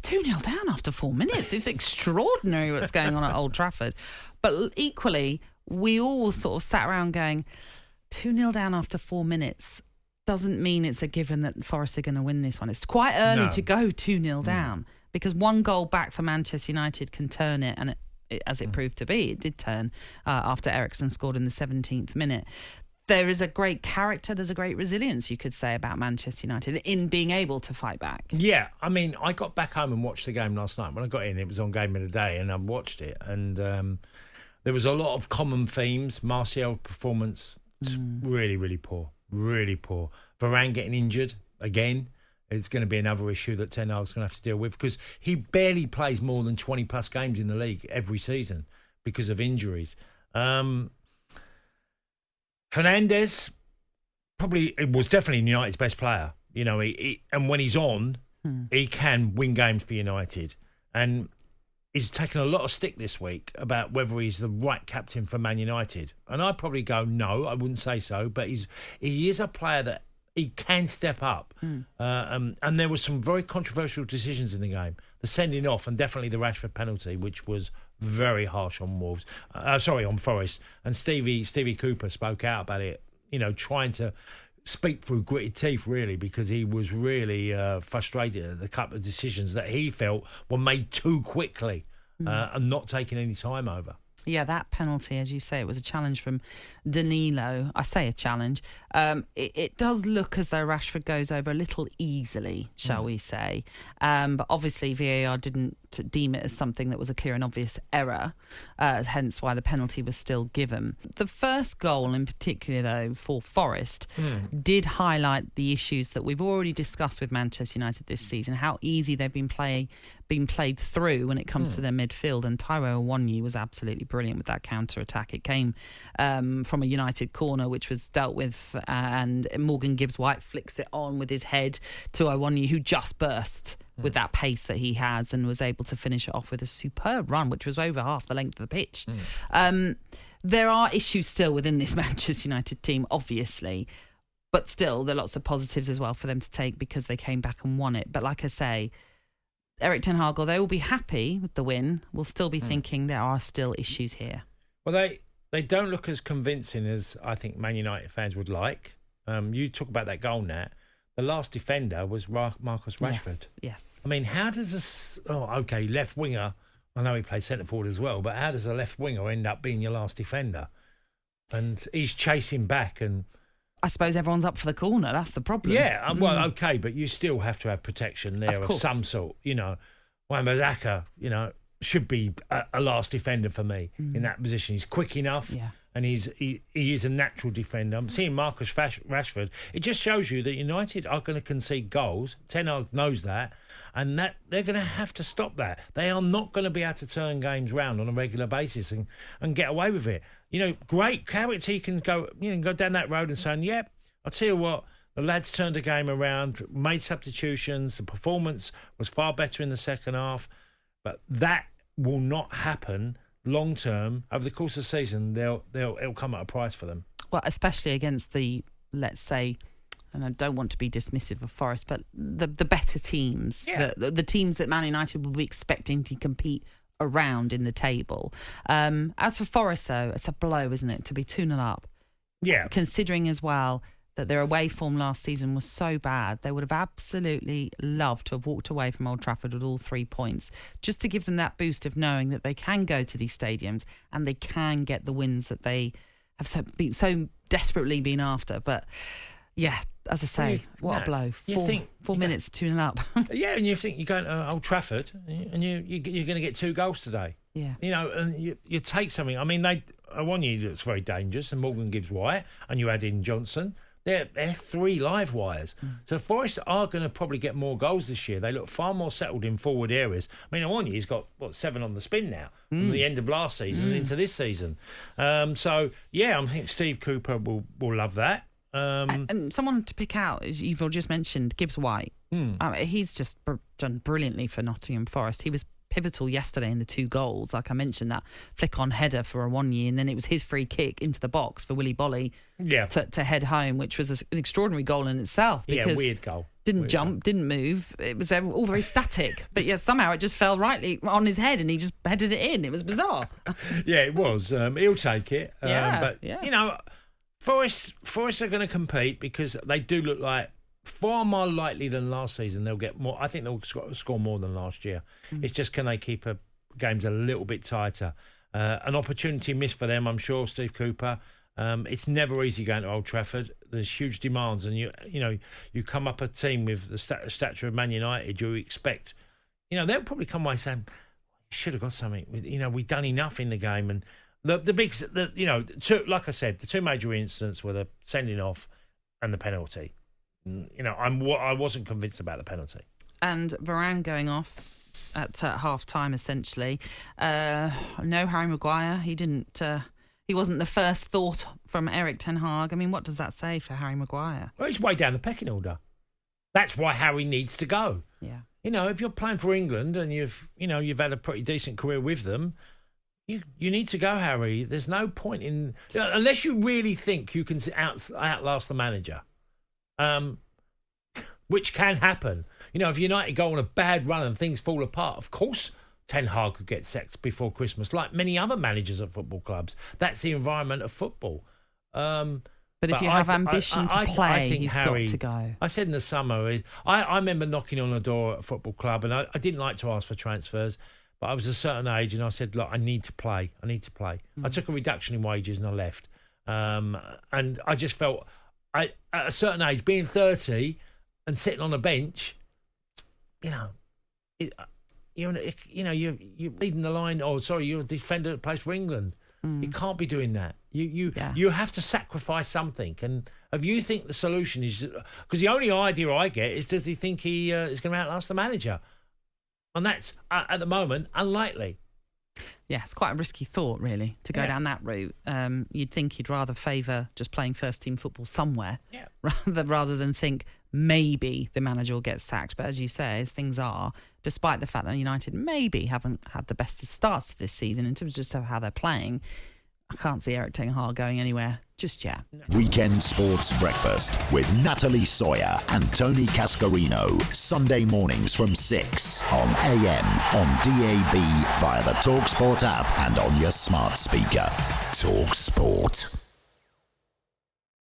2-0 down after 4 minutes. It's extraordinary what's going on at Old Trafford. But equally, we all sort of sat around going, 2-0 down after 4 minutes doesn't mean it's a given that Forest are going to win this one. It's quite early to go 2-0 down because one goal back for Manchester United can turn it, and as it proved to be, it did turn after Eriksen scored in the 17th minute. There is a great character, there's a great resilience, you could say, about Manchester United in being able to fight back. Yeah, I mean, I got back home and watched the game last night. When I got in, it was on Game of the Day, and I watched it, and there was a lot of common themes. Martial's performance was really, really poor. Really poor. Varane getting injured again is going to be another issue that Ten Hag's going to have to deal with because he barely plays more than 20-plus games in the league every season because of injuries. Fernandes was definitely United's best player. You know, and when he's on, he can win games for United. And he's taken a lot of stick this week about whether he's the right captain for Man United. And I'd probably go, no, I wouldn't say so. But he is a player that he can step up. And there were some very controversial decisions in the game. The sending off and definitely the Rashford penalty, which was very harsh on on Forest. And Stevie Cooper spoke out about it, you know, trying to speak through gritted teeth, really, because he was really frustrated at the couple of decisions that he felt were made too quickly and not taking any time over. Yeah, that penalty, as you say, it was a challenge from Danilo. I say a challenge. It does look as though Rashford goes over a little easily, shall we say. But obviously VAR didn't deem it as something that was a clear and obvious error, hence why the penalty was still given. The first goal in particular, though, for Forest did highlight the issues that we've already discussed with Manchester United this season, how easy they've been played through when it comes to their midfield, and Taiwo Awoniyi was absolutely brilliant with that counter-attack. It came from a United corner, which was dealt with, and Morgan Gibbs-White flicks it on with his head to Awoniyi, who just burst with that pace that he has and was able to finish it off with a superb run, which was over half the length of the pitch. There are issues still within this Manchester United team, obviously, but still there are lots of positives as well for them to take because they came back and won it. But like I say, Erik Ten Hag, although will be happy with the win, will still be thinking there are still issues here. Well, they don't look as convincing as I think Man United fans would like. You talk about that goal, Nat. The last defender was Marcus Rashford. Yes. I mean, how does left winger, I know he played centre forward as well, but how does a left winger end up being your last defender? And he's chasing back, and I suppose everyone's up for the corner. That's the problem. Yeah, well, okay, but you still have to have protection there of some sort. You know, Wan-Bissaka, you know, should be a last defender for me in that position. He's quick enough, and he is a natural defender. I'm seeing Marcus Rashford. It just shows you that United are going to concede goals. Ten Hag knows that, and that they're going to have to stop that. They are not going to be able to turn games round on a regular basis and get away with it. You know, great character. You can go down that road and say, yep, I'll tell you what, the lads turned the game around, made substitutions, the performance was far better in the second half, but that will not happen long term. Over the course of the season, it'll come at a price for them. Well, especially against the, let's say, and I don't want to be dismissive of Forest, but the better teams, the teams that Man United will be expecting to compete around in the table. As for Forest, though, it's a blow, isn't it, to be 2-0 up? Yeah. Considering as well that their away form last season was so bad, they would have absolutely loved to have walked away from Old Trafford with all 3 points, just to give them that boost of knowing that they can go to these stadiums and they can get the wins that they have so desperately been after. But yeah, as I say, what a blow. 4 minutes, 2-0 up. Yeah, and you think you're going to Old Trafford and you're going to get 2 goals today. Yeah. You know, and you take something. I mean, Awoniyi looks very dangerous, and Morgan Gibbs-White, and you add in Johnson. They're 3 live wires. So Forest are going to probably get more goals this year. They look far more settled in forward areas. I mean, Awoniyi's got, 7 on the spin now from the end of last season and into this season. So, yeah, I think Steve Cooper will love that. And someone to pick out, as you've just mentioned, Gibbs-White. He's just done brilliantly for Nottingham Forest. He was pivotal yesterday in the 2 goals. Like I mentioned, that flick-on header for a Awoniyi, and then it was his free kick into the box for Willy Bolly to head home, which was an extraordinary goal in itself. Because weird goal. Didn't jump, didn't move. It was all very static. But yeah, somehow it just fell rightly on his head and he just headed it in. It was bizarre. Yeah, it was. He'll take it. But, you know, Forest are going to compete because they do look like far more likely than last season. They'll get more. I think they'll score more than last year. It's just, can they keep games a little bit tighter? An opportunity missed for them, I'm sure, Steve Cooper. It's never easy going to Old Trafford. There's huge demands, and you come up a team with the stature of Man United. You expect, they'll probably come away saying, "Should have got something." We've done enough in the game, and like I said, the 2 major incidents were the sending off and the penalty. I wasn't convinced about the penalty. And Varane going off at half time, essentially. No Harry Maguire. He didn't. He wasn't the first thought from Erik Ten Hag. I mean, what does that say for Harry Maguire? Well, he's way down the pecking order. That's why Harry needs to go. Yeah. If you're playing for England and you've had a pretty decent career with them, you need to go, Harry. There's no point in unless you really think you can outlast the manager, which can happen. If United go on a bad run and things fall apart, of course Ten Hag could get sacked before Christmas, like many other managers at football clubs. That's the environment of football. But if you have ambition to play, he's Harry, got to go. I said in the summer, I remember knocking on a door at a football club, and I didn't like to ask for transfers, but I was a certain age, and I said, look, I need to play. I took a reduction in wages and I left. And I just felt, at a certain age, being 30 and sitting on a bench, you're leading the line. Oh, sorry, you're a defender that plays for England. You can't be doing that. You have to sacrifice something. And if you think the solution is, because the only idea I get is, does he think he is going to outlast the manager? And that's at the moment unlikely. Yeah, it's quite a risky thought, really, to go down that route. You'd think he'd rather favour just playing first-team football somewhere rather than think maybe the manager will get sacked. But as you say, as things are, despite the fact that United maybe haven't had the best of starts to this season in terms of just how they're playing, I can't see Erik Ten Hag going anywhere just yet. Weekend Sports Breakfast with Natalie, Sawyer and Tony Cascarino. Sunday mornings from 6 on AM, on DAB, via the talkSPORT app and on your smart speaker. talkSPORT.